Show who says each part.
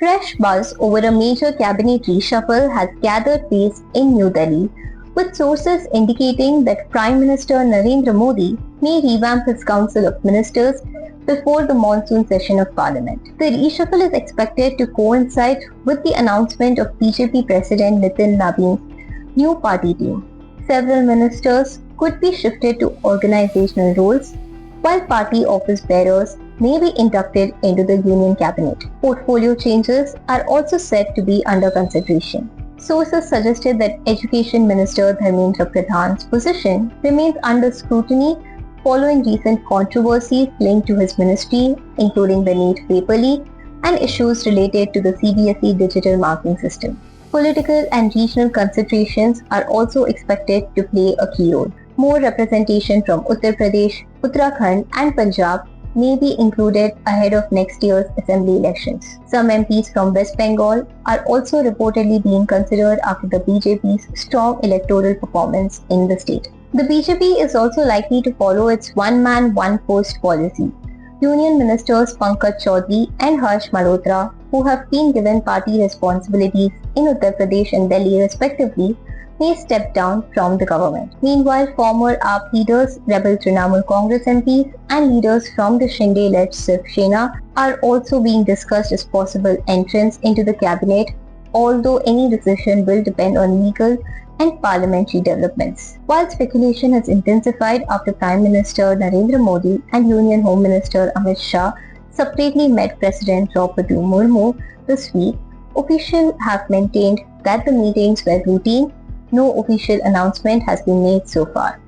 Speaker 1: Fresh buzz over a major cabinet reshuffle has gathered pace in New Delhi, with sources indicating that Prime Minister Narendra Modi may revamp his Council of Ministers before the monsoon session of Parliament. The reshuffle is expected to coincide with the announcement of BJP President Nitin Nabin's new party team. Several ministers could be shifted to organizational roles, while party office bearers may be inducted into the union cabinet. Portfolio changes are also said to be under consideration. Sources suggested that Education Minister Dharmendra Pradhan's position remains under scrutiny following recent controversies linked to his ministry, including the NEET paper leak and issues related to the CBSE digital marking system. Political and regional considerations are also expected to play a key role. More representation from Uttar Pradesh, Uttarakhand and Punjab may be included ahead of next year's assembly elections. Some MPs from West Bengal are also reportedly being considered after the BJP's strong electoral performance in the state. The BJP is also likely to follow its one-man, one-post policy. Union Ministers Pankaj Chaudhary and Harsh Malhotra, who have been given party responsibilities in Uttar Pradesh and Delhi respectively, may step down from the government. Meanwhile, former AAP leaders, rebel Trinamool Congress MPs and leaders from the Shinde-led Shiv Sena are also being discussed as possible entrants into the cabinet, although any decision will depend on legal and parliamentary developments. While speculation has intensified after Prime Minister Narendra Modi and Union Home Minister Amit Shah separately met President Draupadi Murmu this week, officials have maintained that the meetings were routine. No official announcement has been made so far.